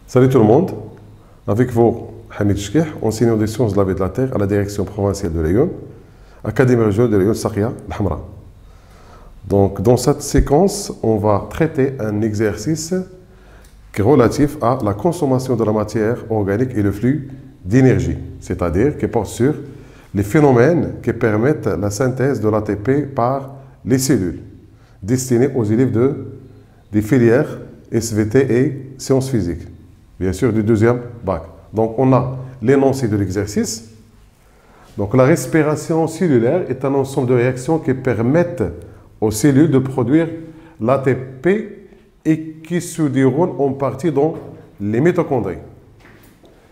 Salut tout le monde, avec vous, Hamid Chkih, enseignant des sciences de la vie de la Terre à la direction provinciale de Lyon, Académie régionale de Lyon, Sakhia, Al-Hamra. Donc, dans cette séquence, on va traiter un exercice qui est relatif à la consommation de la matière organique et le flux d'énergie, c'est-à-dire qui porte sur les phénomènes qui permettent la synthèse de l'ATP par les cellules, destinées aux élèves des filières SVT et sciences physiques, bien sûr du deuxième bac. Donc on a l'énoncé de l'exercice. Donc la respiration cellulaire est un ensemble de réactions qui permettent aux cellules de produire l'ATP et qui se déroulent en partie dans les mitochondries.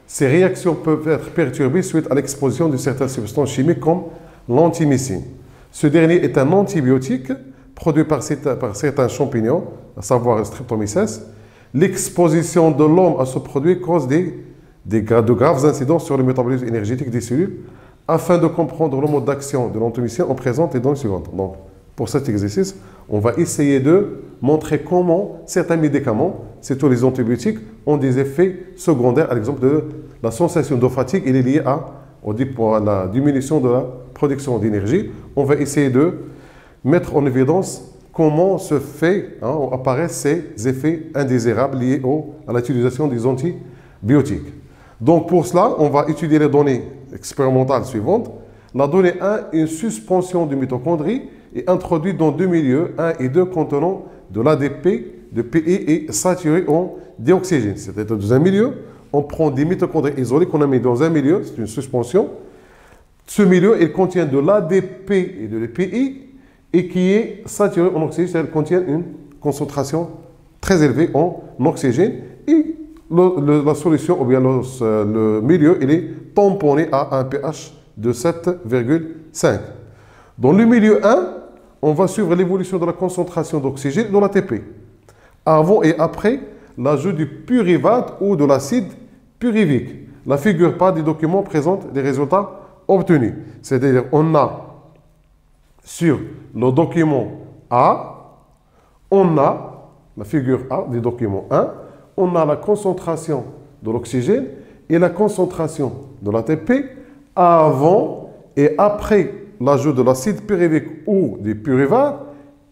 Ces réactions peuvent être perturbées suite à l'exposition de certaines substances chimiques comme l'antimycine. Ce dernier est un antibiotique produit par certains champignons, à savoir Streptomyces. L'exposition de l'homme à ce produit cause de graves incidences sur le métabolisme énergétique des cellules. Afin de comprendre le mode d'action de l'antimycine, on présente les données suivantes. Donc, pour cet exercice, on va essayer de montrer comment certains médicaments, surtout les antibiotiques, ont des effets secondaires. À l'exemple de la sensation de fatigue, il est lié à la diminution de la production d'énergie. On va essayer de mettre en évidence comment apparaissent ces effets indésirables liés à l'utilisation des antibiotiques. Donc pour cela, on va étudier les données expérimentales suivantes. La donnée 1, une suspension de mitochondries est introduite dans deux milieux, 1 et 2, contenant de l'ADP, de PI et saturé en dioxygène. C'est-à-dire dans un milieu, on prend des mitochondries isolées qu'on a mis dans un milieu, c'est une suspension. Ce milieu, il contient de l'ADP et de l'EPI et qui est saturé en oxygène, c'est-à-dire qu'il contient une concentration très élevée en oxygène. Et la solution, ou bien le milieu, il est tamponné à un pH de 7,5. Dans le milieu 1, on va suivre l'évolution de la concentration d'oxygène dans l'ATP. Avant et après l'ajout du pyruvate ou de l'acide pyruvique. La figure pas du document présente les résultats obtenus. C'est-à-dire, on a sur le document A, on a la figure A du document 1, on a la concentration de l'oxygène et la concentration de l'ATP avant et après l'ajout de l'acide pyruvique ou du pyruvate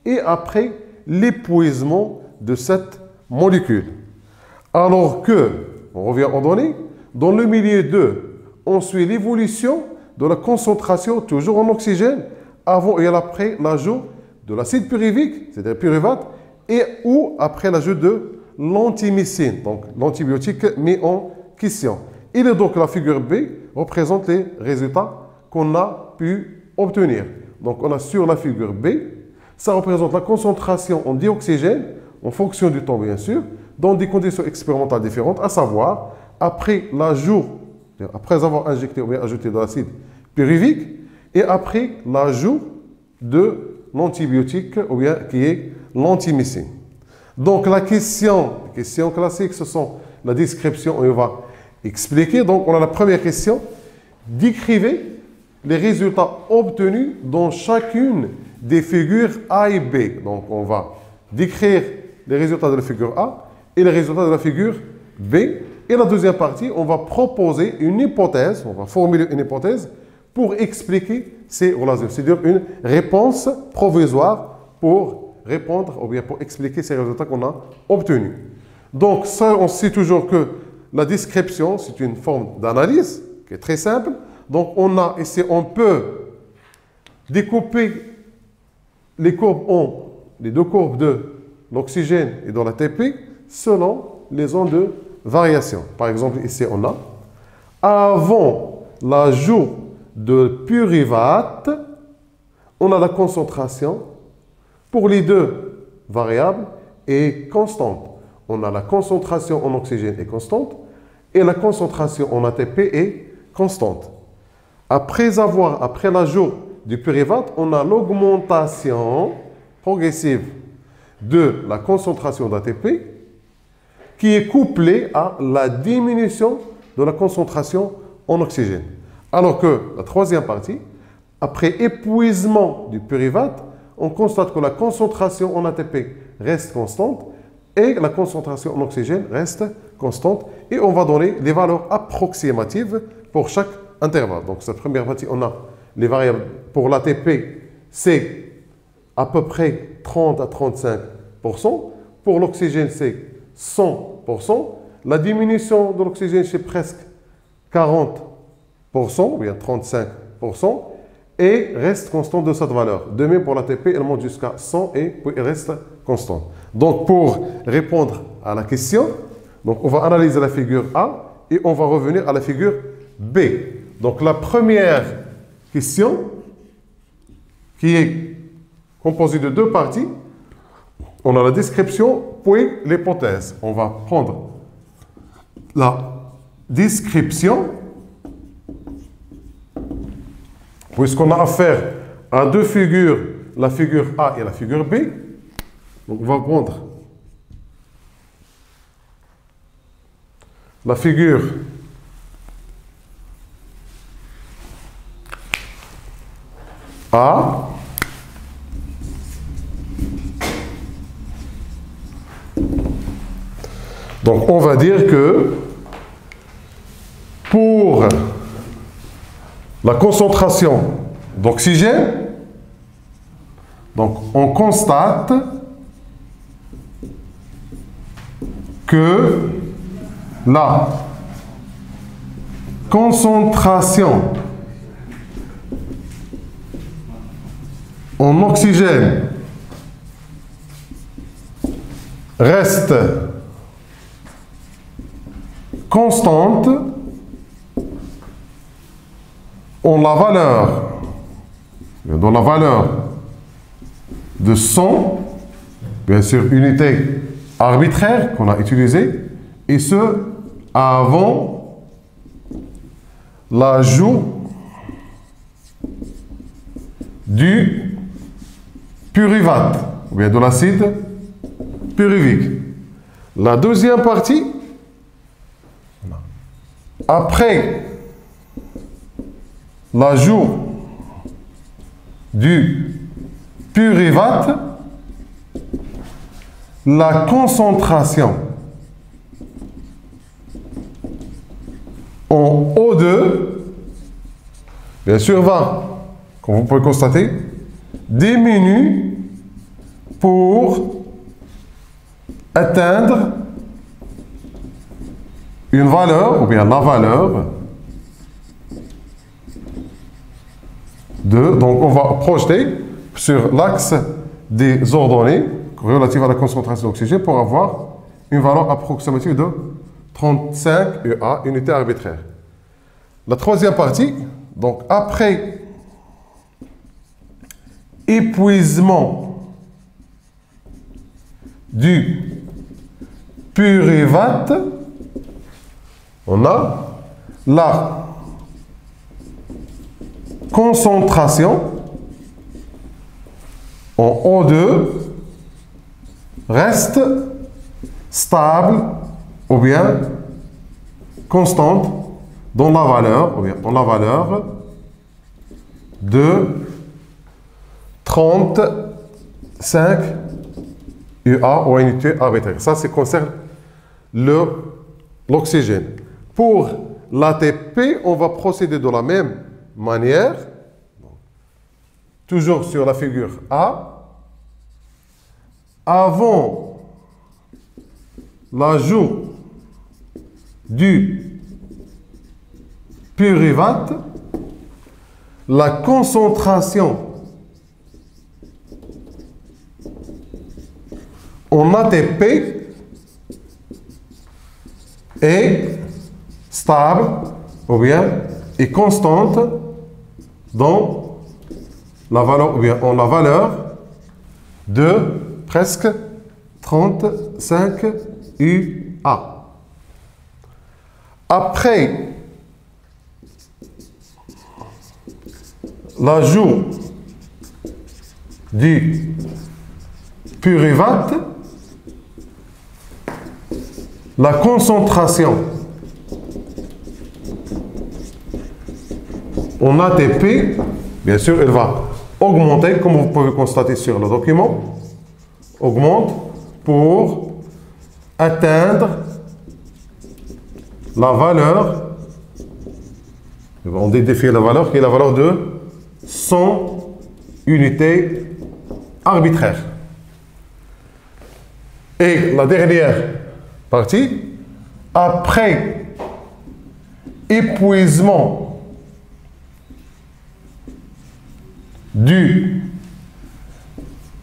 et après l'épuisement de cette molécule. Alors que, on revient aux données, dans le milieu 2, on suit l'évolution de la concentration toujours en oxygène avant et après l'ajout de l'acide pyruvique, c'est-à-dire pyruvate, et ou après l'ajout de l'antimycine, donc l'antibiotique mis en question. Et donc la figure B représente les résultats qu'on a pu obtenir. Donc on a sur la figure B, ça représente la concentration en dioxygène, en fonction du temps bien sûr, dans des conditions expérimentales différentes, à savoir après l'ajout, après avoir injecté ou bien ajouté de l'acide pyruvique, et après l'ajout de l'antibiotique, ou bien qui est l'antimycine. Donc la question classique, ce sont la description, et on va expliquer. Donc on a la première question, décrivez les résultats obtenus dans chacune des figures A et B. Donc on va décrire les résultats de la figure A et les résultats de la figure B. Et la deuxième partie, on va proposer une hypothèse, on va formuler une hypothèse pour expliquer ces relations. C'est-à-dire une réponse provisoire pour répondre ou bien pour expliquer ces résultats qu'on a obtenus. Donc ça, on sait toujours que la description, c'est une forme d'analyse qui est très simple. Donc on a ici, on peut découper les courbes en les deux courbes de l'oxygène et de l'ATP selon les zones de variation. Par exemple, ici on a avant l'ajout de pyruvate, on a la concentration pour les deux variables est constante. On a la concentration en oxygène est constante et la concentration en ATP est constante. Après l'ajout du pyruvate, on a l'augmentation progressive de la concentration d'ATP qui est couplée à la diminution de la concentration en oxygène. Alors que la troisième partie, après épuisement du pyruvate, on constate que la concentration en ATP reste constante et la concentration en oxygène reste constante et on va donner les valeurs approximatives pour chaque intervalle. Donc, cette première partie, on a les variables pour l'ATP, c'est à peu près 30 à 35%. Pour l'oxygène, c'est 100%. La diminution de l'oxygène, c'est presque 40%, ou bien 35%. Et reste constante de cette valeur. De même pour l'ATP, elle monte jusqu'à 100 et puis elle reste constante. Donc, pour répondre à la question, donc on va analyser la figure A et on va revenir à la figure B. Donc, la première question, qui est composée de deux parties, on a la description puis l'hypothèse. On va prendre la description, puisqu'on a affaire à deux figures, la figure A et la figure B. Donc, on va prendre la figure A. Donc, on va dire que pour la concentration d'oxygène, donc on constate que la concentration en oxygène reste constante dans la valeur de 100, bien sûr unité arbitraire qu'on a utilisée, et ce avant l'ajout du pyruvate, ou bien de l'acide pyruvique. La deuxième partie, après l'ajout du pyruvate, la concentration en O2, bien sûr, va, comme vous pouvez constater, diminue pour atteindre une valeur, ou bien la valeur de, donc on va projeter sur l'axe des ordonnées relatives à la concentration d'oxygène pour avoir une valeur approximative de 35 UA, unité arbitraire. La troisième partie, donc après épuisement du pyruvate, on a la concentration en O2 reste stable ou bien constante dans la valeur, ou bien dans la valeur de 35 UA ou unité arbitraire. Ça, c'est concerne l'oxygène. Pour l'ATP, on va procéder de la même manière, toujours sur la figure A. Avant l'ajout du pyruvate, la concentration en ATP est stable ou bien est constante dans la valeur, ou bien en la valeur de presque 35 UA. Après l'ajout du pyruvate, la concentration en ATP, bien sûr, elle va augmenter, comme vous pouvez constater sur le document, augmente pour atteindre la valeur, on définit la valeur qui est la valeur de 100 unités arbitraires. Et la dernière partie, après épuisement du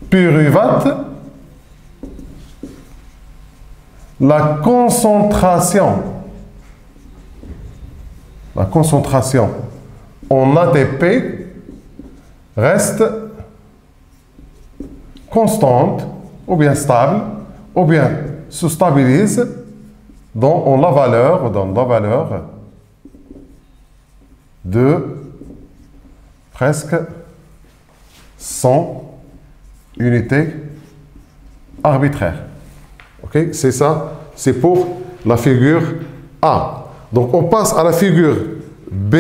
pyruvate, la concentration en ATP reste constante ou bien stable ou bien se stabilise dans la valeur de presque 100 unités arbitraires. Ok, c'est ça, c'est pour la figure A. Donc on passe à la figure B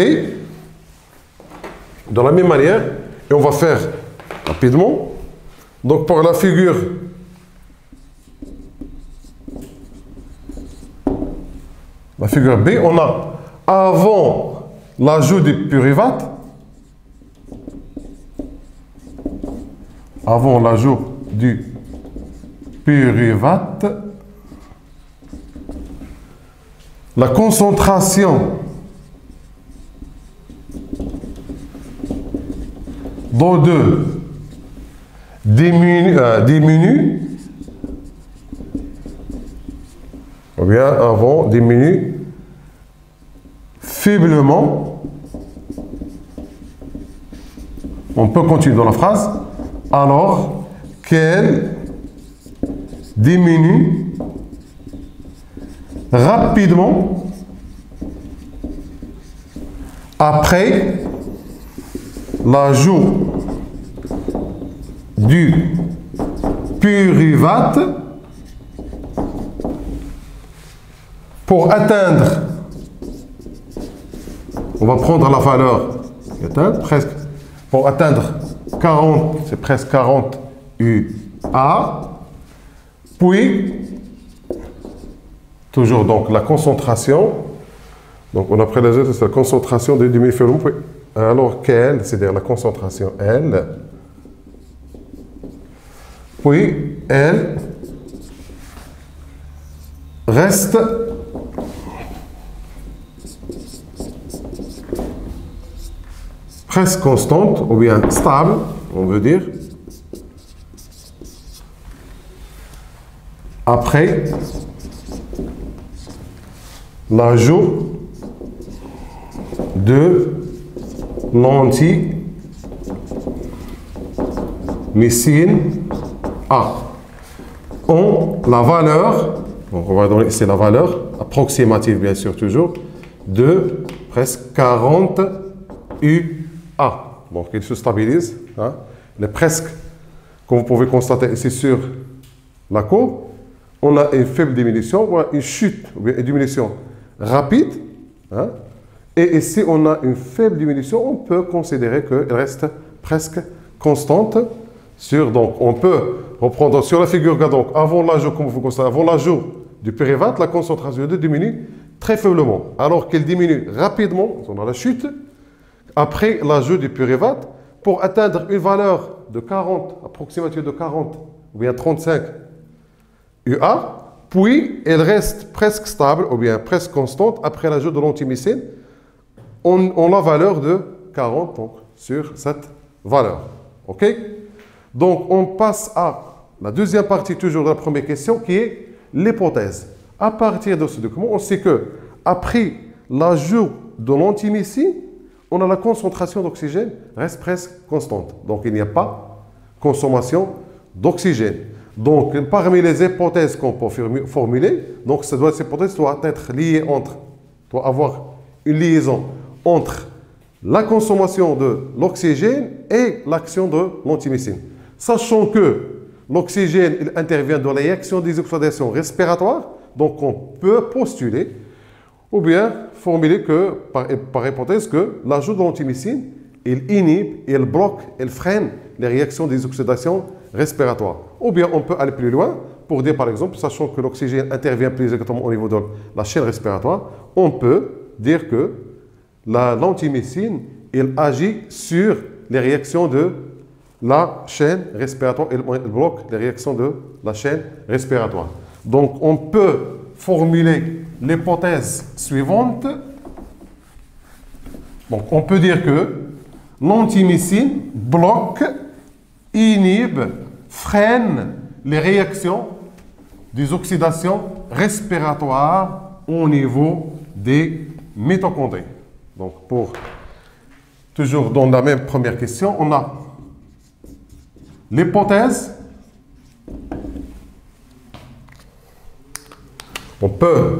de la même manière et on va faire rapidement. Donc pour la figure B, on a avant l'ajout du pyruvate, la concentration d'O2 diminue, ou bien avant diminue faiblement. On peut continuer dans la phrase, alors qu'elle diminue rapidement après l'ajout du pyruvate pour atteindre, on va prendre la valeur, pour atteindre 40, c'est presque 40 UA, puis toujours donc la concentration, donc on a pris la concentration de demi-férum, alors qu'elle, c'est-à-dire la concentration L, puis elle reste presque constante, ou bien stable, on veut dire, après l'ajout de l'antimycine A. La valeur, donc on va donner, c'est la valeur approximative bien sûr toujours, de presque 40 UA. Donc il se stabilise, hein. Il est presque, comme vous pouvez constater ici sur la courbe, on a une faible diminution, ou une chute, ou bien une diminution rapide, hein. Et ici on a une faible diminution, on peut considérer qu'elle reste presque constante. Donc on peut reprendre sur la figure K, donc avant l'ajout, comme vous constatez, avant l'ajout du pyruvate, la concentration de diminue très faiblement, alors qu'elle diminue rapidement, on a la chute, après l'ajout du pyruvate, pour atteindre une valeur de 40, approximative de 40, ou bien 35 UA, puis elle reste presque stable, ou bien presque constante, après l'ajout de l'antimycine, on a la valeur de 40 donc, sur cette valeur. OK? Donc, on passe à la deuxième partie toujours de la première question, qui est l'hypothèse. À partir de ce document, on sait que après l'ajout de l'antimycine, on a la concentration d'oxygène reste presque constante. Donc, il n'y a pas consommation d'oxygène. Donc, parmi les hypothèses qu'on peut formuler, donc cette hypothèse doit être liée doit avoir une liaison entre la consommation de l'oxygène et l'action de l'antimycine. Sachant que l'oxygène il intervient dans la réaction des oxydations respiratoires, donc on peut postuler ou bien formuler que, par hypothèse que l'ajout de l'antimycine, il inhibe, il bloque, il freine les réactions des oxydations respiratoires. Ou bien on peut aller plus loin pour dire par exemple, sachant que l'oxygène intervient plus exactement au niveau de la chaîne respiratoire, on peut dire que l'antimycine, il agit sur les réactions de la chaîne respiratoire, il bloque les réactions de la chaîne respiratoire. Donc, on peut formuler l'hypothèse suivante. Donc, on peut dire que l'antimycine bloque, inhibe, freine les réactions des oxydations respiratoires au niveau des mitochondries. Donc, toujours dans la même première question, on a l'hypothèse. On peut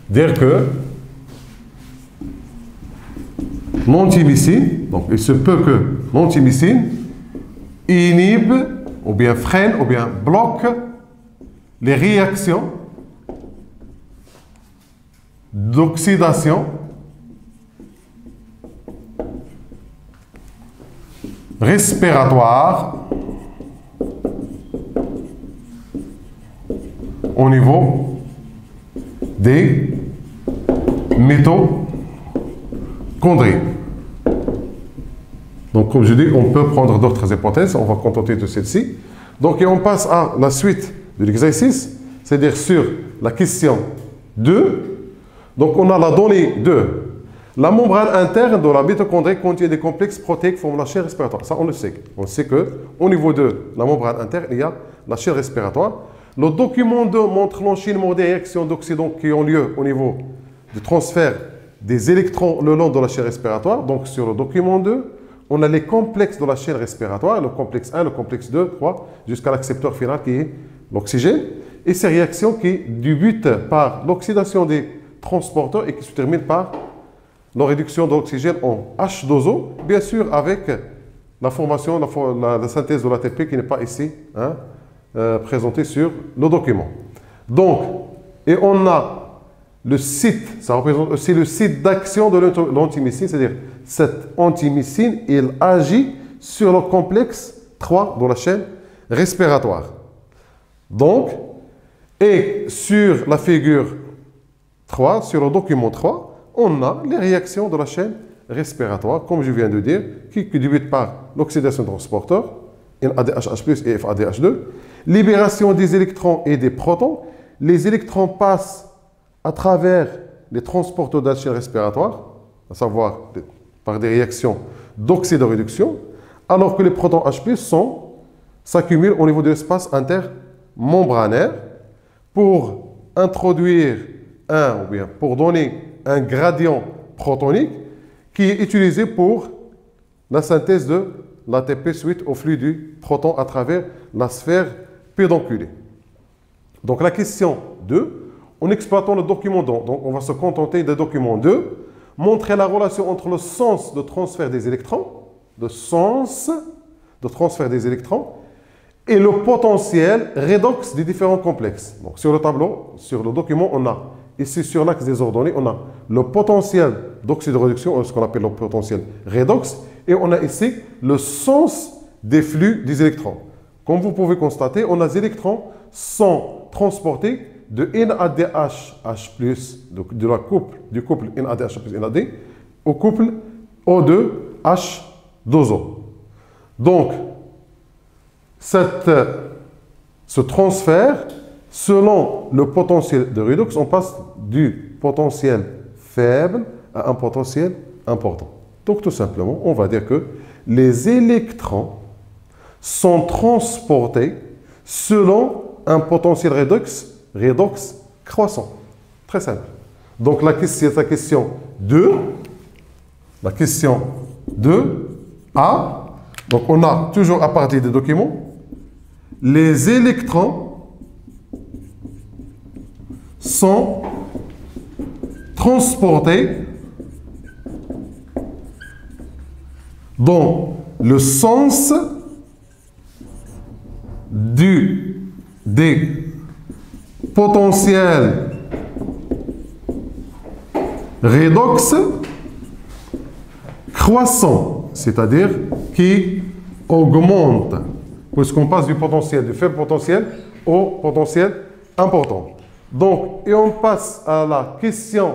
dire que l'antimycine, donc il se peut que l'antimycine inhibe, ou bien freine, ou bien bloque les réactions d'oxydation respiratoire au niveau des mitochondries. Donc, comme je dis, on peut prendre d'autres hypothèses. On va contenter de celle-ci. Donc, et on passe à la suite de l'exercice, c'est-à-dire sur la question 2. Donc, on a la donnée de la membrane interne de la mitochondrie contient des complexes protéiques formant la chaîne respiratoire. Ça, on le sait. On sait qu'au niveau de la membrane interne, il y a la chaîne respiratoire. Le document 2 montre l'enchaînement des réactions d'oxydants qui ont lieu au niveau du transfert des électrons le long de la chaîne respiratoire. Donc, sur le document 2, on a les complexes de la chaîne respiratoire, le complexe 1, le complexe 2, 3, jusqu'à l'accepteur final qui est l'oxygène. Et ces réactions qui débutent par l'oxydation des transporteurs et qui se terminent par la réduction de l'oxygène en H2O, bien sûr avec la formation, la synthèse de l'ATP qui n'est pas ici présentée sur le document. Donc, et on a le site, ça représente aussi le site d'action de l'antimycine, c'est-à-dire cette antimycine, il agit sur le complexe 3 de la chaîne respiratoire. Donc, et sur la figure 3, sur le document 3, on a les réactions de la chaîne respiratoire, comme je viens de dire, qui débutent par l'oxydation transporteur, NADH+ et FADH2, libération des électrons et des protons. Les électrons passent à travers les transporteurs de la chaîne respiratoire, à savoir par des réactions d'oxydoréduction, alors que les protons H+ s'accumulent au niveau de l'espace intermembranaire pour introduire ou bien pour donner un gradient protonique qui est utilisé pour la synthèse de l'ATP suite au flux du proton à travers la sphère pédonculée. Donc la question 2, en exploitant le document 2, donc on va se contenter de document 2, montrer la relation entre le sens de transfert des électrons, et le potentiel redox des différents complexes. Donc sur le tableau, sur le document, on a ici sur l'axe des ordonnées, on a le potentiel d'oxydoréduction, ce qu'on appelle le potentiel redox, et on a ici le sens des flux des électrons. Comme vous pouvez constater, on a les électrons sont transportés de NADH+, du couple NADH plus NAD, au couple O2H2O. Donc, ce transfert, selon le potentiel de redox, on passe du potentiel faible à un potentiel important. Donc, tout simplement, on va dire que les électrons sont transportés selon un potentiel redox croissant. Très simple. Donc, la question 2. La question 2A. Donc, on a toujours à partir des documents, les électrons sont transportés dans le sens des potentiels redox croissants, c'est-à-dire qui augmentent, puisqu'on passe du faible potentiel au potentiel important. Donc, et on passe à la question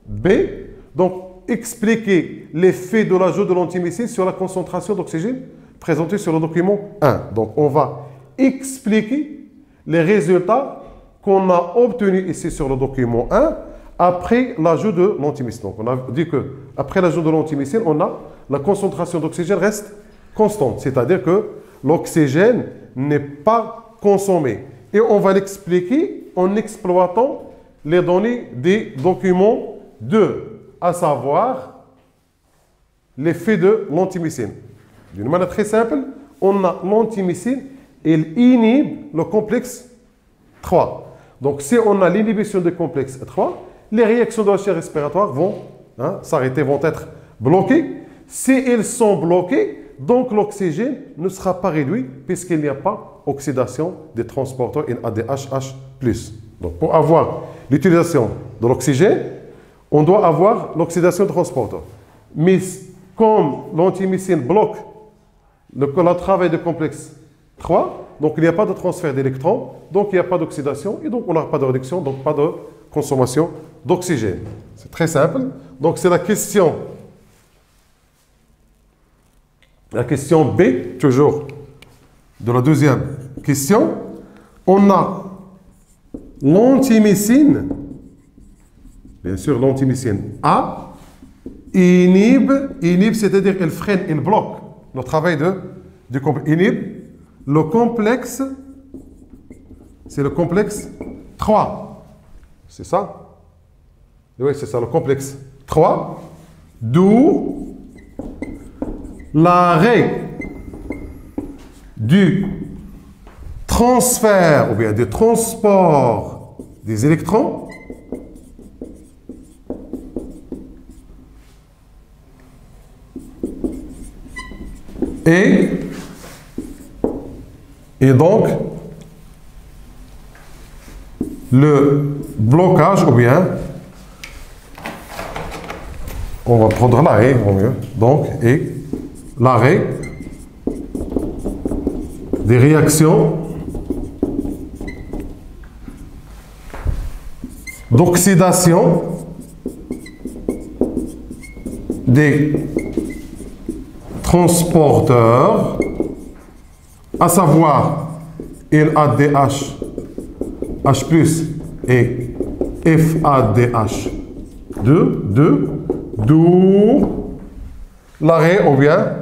B. Donc, expliquer l'effet de l'ajout de l'antimycine sur la concentration d'oxygène présentée sur le document 1. Donc, on va expliquer les résultats qu'on a obtenus ici sur le document 1 après l'ajout de l'antimycine. Donc, on a dit que après l'ajout de l'antimycine, la concentration d'oxygène reste constante, c'est-à-dire que l'oxygène n'est pas consommé. Et on va l'expliquer en exploitant les données des documents 2, à savoir l'effet de l'antimycine. D'une manière très simple, on a l'antimycine, il inhibe le complexe 3. Donc, si on a l'inhibition du complexe 3, les réactions de la chaîne respiratoire vont s'arrêter, vont être bloquées. Si elles sont bloquées, donc l'oxygène ne sera pas réduit puisqu'il n'y a pas oxydation des transporteurs NADH+. Donc, pour avoir l'utilisation de l'oxygène, on doit avoir l'oxydation de transporteur. Mais comme l'antimycine bloque le travail du complexe 3, donc il n'y a pas de transfert d'électrons, donc il n'y a pas d'oxydation, et donc on n'a pas de réduction, donc pas de consommation d'oxygène. C'est très simple. Donc c'est la question B, toujours de la deuxième question. On a l'antimycine, bien sûr l'antimycine A, inhibe, c'est-à-dire elle freine, elle bloque le travail du complexe. Inhibe le complexe, c'est le complexe 3. C'est ça? Oui, c'est ça, le complexe 3. D'où l'arrêt du transfert ou bien du transport des électrons et donc le blocage ou bien on va prendre l'arrêt au mieux, donc, et l'arrêt des réactions d'oxydation des transporteurs, à savoir NADH, H+, et FADH2, d'où l'arrêt ou bien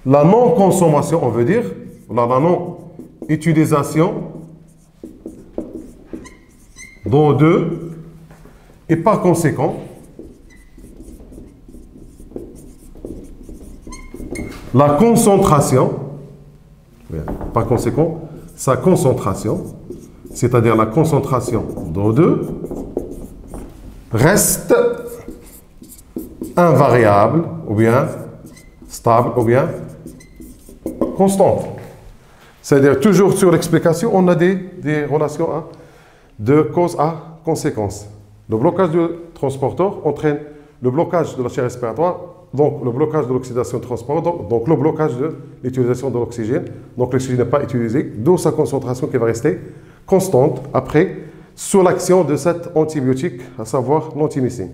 la non-consommation, on veut dire, la non-utilisation d'O2 et par conséquent, la concentration, par conséquent, sa concentration, c'est-à-dire la concentration d'O2, reste invariable, ou bien stable, ou bien constante. C'est-à-dire, toujours sur l'explication, on a des relations de cause à conséquence. Le blocage du transporteur entraîne le blocage de la chaîne respiratoire, donc le blocage de l'oxydation de transport, donc le blocage de l'utilisation de l'oxygène. Donc l'oxygène n'est pas utilisé, d'où sa concentration qui va rester constante après, sous l'action de cet antibiotique, à savoir l'antimycine.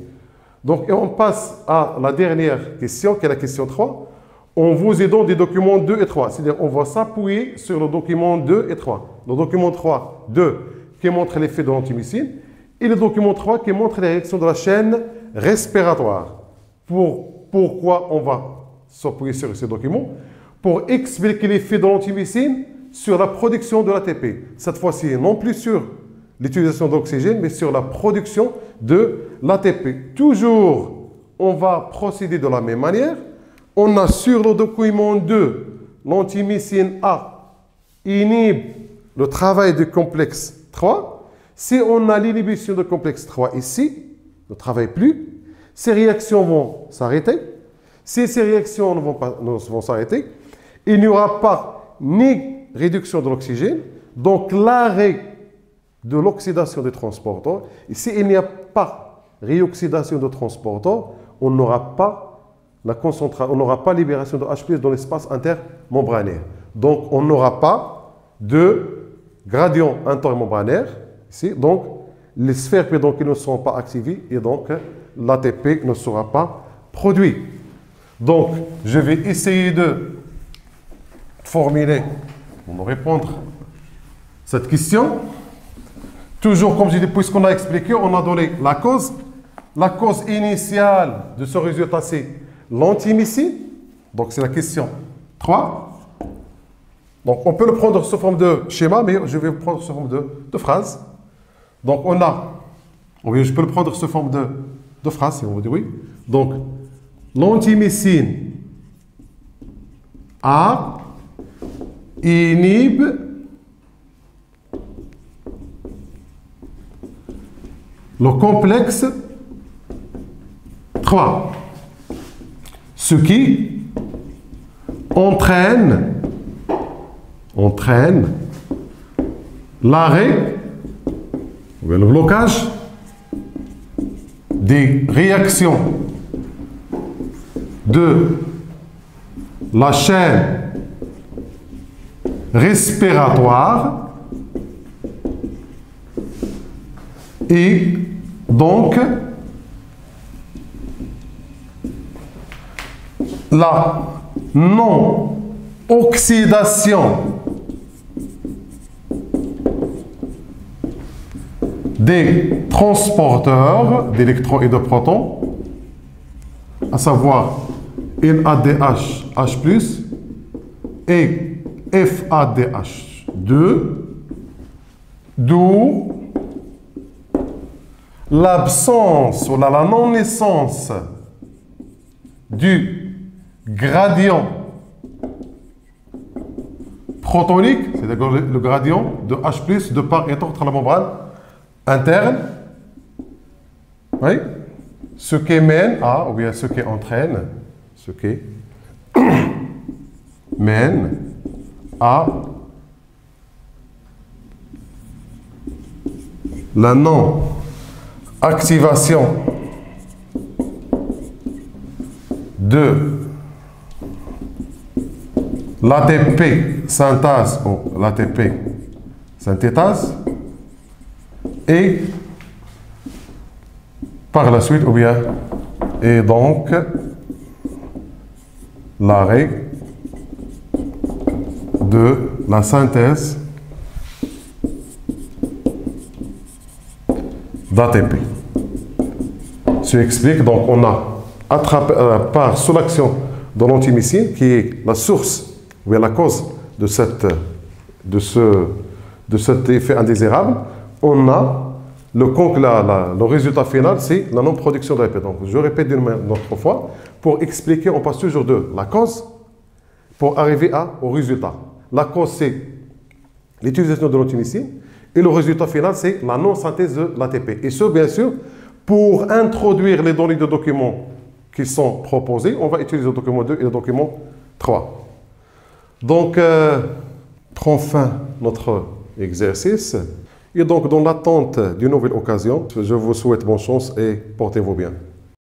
Donc, et on passe à la dernière question, qui est la question 3. On vous aide des documents 2 et 3. C'est-à-dire, on va s'appuyer sur le document 2 et 3. Le document 3, 2, qui montre l'effet de l'antimycine, et le document 3, qui montre les réactions de la chaîne respiratoire. Pourquoi on va s'appuyer sur ces documents? Pour expliquer l'effet de l'antimycine sur la production de l'ATP. Cette fois-ci, non plus sur l'utilisation d'oxygène, mais sur la production de l'ATP. Toujours, on va procéder de la même manière. On a sur le document 2, l'antimycine A inhibe le travail du complexe 3. Si on a l'inhibition du complexe 3 ici, ne travaille plus, ces réactions vont s'arrêter. Si ces réactions ne vont s'arrêter, il n'y aura pas ni réduction de l'oxygène, donc l'arrêt de l'oxydation des transporteurs. Et s'il n'y a pas réoxydation de transporteurs, on n'aura pas libération de H+ dans l'espace intermembranaire. Donc on n'aura pas de gradient intermembranaire, ici, donc les sphères pédoncules ne seront pas activées et donc l'ATP ne sera pas produit. Donc, je vais essayer de formuler, de répondre à cette question. Toujours, comme je dis, puisqu'on a expliqué, on a donné la cause. La cause initiale de ce résultat, c'est l'antimycine. Donc, c'est la question 3. Donc, on peut le prendre sous forme de schéma, mais je vais le prendre sous forme de phrase. Donc, je peux le prendre sous forme de phrase, si on veut dire oui. Donc, l'antimycine A inhibe le complexe 3, ce qui entraîne l'arrêt ou le blocage des réactions de la chaîne respiratoire et donc la non-oxydation des transporteurs d'électrons et de protons, à savoir NADH, H+, et FADH2, d'où l'absence ou la non-naissance du gradient protonique, c'est-à-dire le gradient de H+, de part et d'autre à la membrane interne, oui, ce qui mène à, ou bien ce qui entraîne, ce qui mène à la non-activation de l'ATP synthase ou l'ATP synthétase et par la suite, ou bien, et donc l'arrêt de la synthèse d'ATP. Ce qui explique, donc on a attrapé par sous l'action de l'antimycine, qui est la source, ou bien la cause de cet effet indésirable, on a le résultat final, c'est la non-production d'ATP. Donc, je répète une autre fois, pour expliquer, on passe toujours de la cause pour arriver au résultat. La cause, c'est l'utilisation de l'antimycine, et le résultat final, c'est la non-synthèse de l'ATP. Et ce, bien sûr, pour introduire les données de documents qui sont proposés, on va utiliser le document 2 et le document 3. Donc, prend fin notre exercice. Et donc, dans l'attente d'une nouvelle occasion, je vous souhaite bonne chance et portez-vous bien.